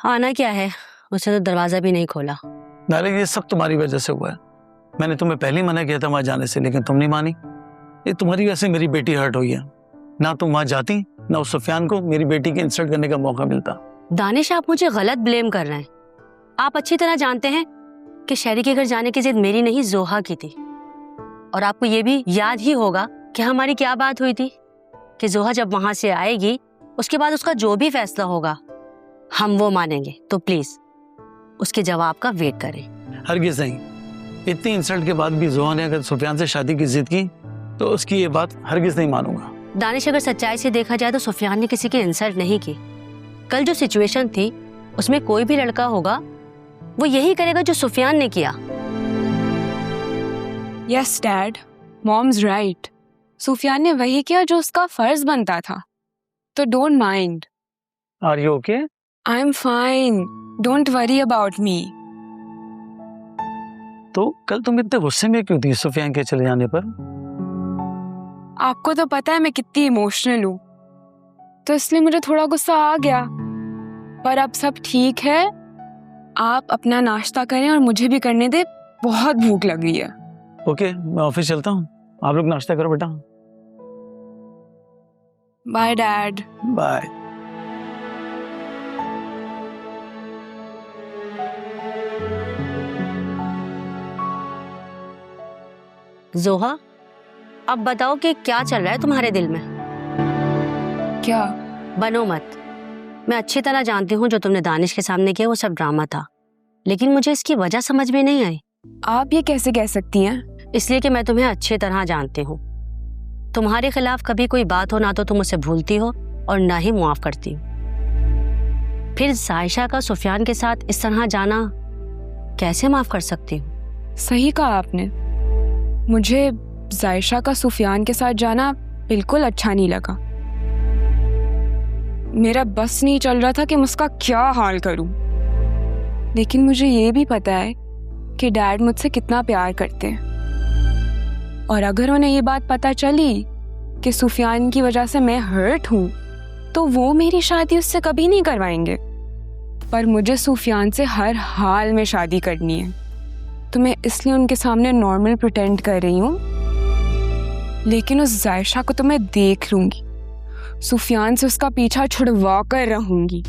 आना क्या है, उसने तो दरवाजा भी नहीं खोला। नाले ये सब तुम्हारी वजह से हुआ है। मैंने तुम्हें पहले ही मना किया था वहां जाने से, लेकिन तुम नहीं मानी। ये तुम्हारी वजह से मेरी बेटी हर्ट हुई है। ना तुम वहां जाती, ना उस सुफियान को मेरी बेटी की इंसल्ट करने का मौका मिलता। दानिश, आप मुझे गलत ब्लेम कर रहे हैं। आप अच्छी तरह जानते हैं कि शहरी के घर जाने की जिद मेरी नहीं, जोहा की थी। और आपको ये भी याद ही होगा कि हमारी क्या बात हुई थी कि जोहा जब वहां से आएगी उसके बाद उसका जो भी फैसला होगा हम वो मानेंगे। तो प्लीज उसके जवाब का वेट करें। हरगिज़ नहीं। इतनी इंसल्ट के बाद भी जोहा ने अगर सुफियान से शादी की जिद की तो उसकी ये बात हरगिज़ नहीं मानूंगा। दानिश, अगर सच्चाई से देखा जाए तो सुफियान ने किसी की इंसल्ट नहीं की। कल जो सिचुएशन थी उसमें कोई भी लड़का होगा वो यही करेगा जो सुफियान ने किया। Yes dad, moms right. Sufiyan ने वही किया जो उसका फर्ज बनता था, तो don't mind. Are you okay? I am fine, don't worry about me. तो कल तुम इतने गुस्से में क्यों थी सुफियान के चले जाने पर? आपको तो पता है मैं कितनी इमोशनल हूँ, तो इसलिए मुझे थोड़ा गुस्सा आ गया। पर अब सब ठीक है। आप अपना नाश्ता करें और मुझे भी करने दे, बहुत भूख लगी है। ओके, मैं ऑफिस चलता हूँ। आप लोग नाश्ता करो बेटा। Bye dad. बाय। जोहा, अब बताओ कि क्या चल रहा है तुम्हारे दिल में? क्या? बनो मत। मैं अच्छी तरह जानती हूँ जो तुमने दानिश के सामने किया वो सब ड्रामा था, लेकिन मुझे इसकी वजह समझ में नहीं आई। आप ये कैसे कह सकती हैं? इसलिए कि मैं तुम्हें अच्छी तरह जानती हूँ। तुम्हारे खिलाफ कभी कोई बात हो ना तो तुम उसे भूलती हो और ना ही मुआफ करती हो। फिर जायशा का सुफियान के साथ इस तरह जाना कैसे माफ कर सकती हूँ? सही कहा आपने। मुझे जायशा का सुफियान के साथ जाना बिल्कुल अच्छा नहीं लगा। मेरा बस नहीं चल रहा था कि मैं उसका क्या हाल करूं। लेकिन मुझे ये भी पता है कि डैड मुझसे कितना प्यार करते हैं, और अगर उन्हें ये बात पता चली कि सुफियान की वजह से मैं हर्ट हूं तो वो मेरी शादी उससे कभी नहीं करवाएंगे। पर मुझे सुफियान से हर हाल में शादी करनी है, तो मैं इसलिए उनके सामने नॉर्मल प्रिटेंड कर रही हूँ। लेकिन उस जायशा को तो मैं देख लूंगी, सुफियान से उसका पीछा छुड़वा कर रहूंगी।